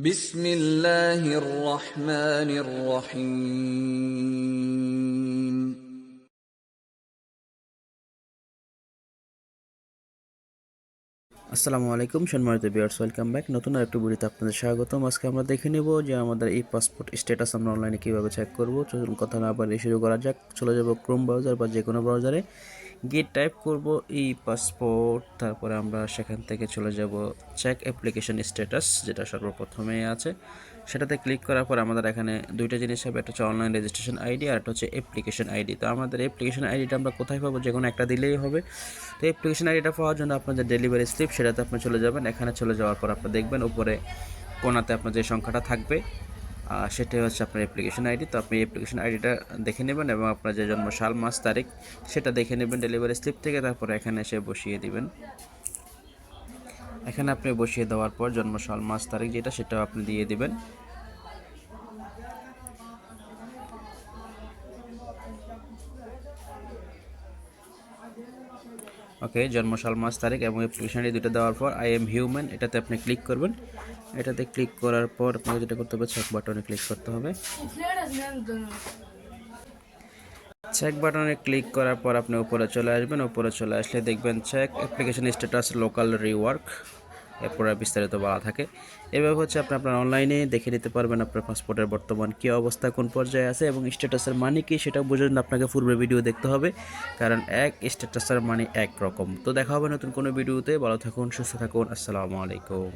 বিসমিল্লাহির রহমানির রহিম। আসসালামু আলাইকুম সম্মানিত ভিউয়ার্স, ওয়েলকাম ব্যাক। নতুন আরেকটি ভিডিওতে আপনাদের স্বাগতম। আজকে আমরা দেখে নেব যে আমাদের এই পাসপোর্ট স্ট্যাটাস আমরা অনলাইনে কীভাবে চেক করব। চলুন কথা না বাড়িয়ে শুরু করা যাক। চলে যাব ক্রোম ব্রাউজার বা যে কোনো ব্রাউজারে, গিয়ে টাইপ করব ই পাসপোর্ট। তারপরে আমরা সেখান থেকে চলে যাব চেক অ্যাপ্লিকেশন স্ট্যাটাস, যেটা সর্বপ্রথমে আছে। সেটাতে ক্লিক করার পর আমাদের এখানে দুইটা জিনিস হবে, একটা হচ্ছে অনলাইন রেজিস্ট্রেশন আইডি আর একটা হচ্ছে অ্যাপ্লিকেশন আইডি। তো আমাদের অ্যাপ্লিকেশন আইডিটা আমরা কোথায় পাবো? যে কোনো একটা দিলেই হবে। তো অ্যাপ্লিকেশন আইডিটা পাওয়ার জন্য আপনার যে ডেলিভারি স্লিপ, সেটাতে আপনি চলে যাবেন। এখানে চলে যাওয়ার পর আপনি দেখবেন উপরে কোনাতে আপনার যে সংখ্যাটা থাকবে সেটাই হচ্ছে আপনার অ্যাপ্লিকেশন আইডি। তো আপনি অ্যাপ্লিকেশন আইডিটা দেখে নেবেন এবং আপনার যে জন্ম সাল, মাস, তারিখ সেটা দেখে নেবেন ডেলিভারি স্লিপ থেকে। তারপরে এখানে এসে বসিয়ে দিবেন। এখানে আপনি বসিয়ে দেওয়ার পর জন্ম সাল, মাস, তারিখ যেটা সেটাও আপনি দিয়ে দিবেন। ওকে, জন্ম সাল, মাস, তারিখ এবং অ্যাপ্লিকেশন আইডি দুটো দেওয়ার পর আই এম হিউম্যান এটাতে আপনি ক্লিক করবেন। এটাতে ক্লিক করার পর আপনাকে যেটা করতে হবে, চেক বাটনে ক্লিক করতে হবে। চেক বাটনে ক্লিক করার পর আপনি উপরে চলে আসবেন। উপরে চলে আসলে দেখবেন check application status local rework, এরপরে বিস্তারিত বলা থাকে। এভাবে হচ্ছে আপনি আপনার অনলাইনে দেখে নিতে পারবেন আপনার পাসপোর্টের বর্তমান কী অবস্থা, কোন পর্যায়ে আছে এবং স্ট্যাটাসের মানে কি সেটা বুঝে আপনাকে পূর্বে ভিডিও দেখতে হবে, কারণ এক স্ট্যাটাসের মানে এক রকম। তো দেখা হবে নতুন কোনো ভিডিওতে। ভালো থাকুন, সুস্থ থাকুন। আসসালামু আলাইকুম।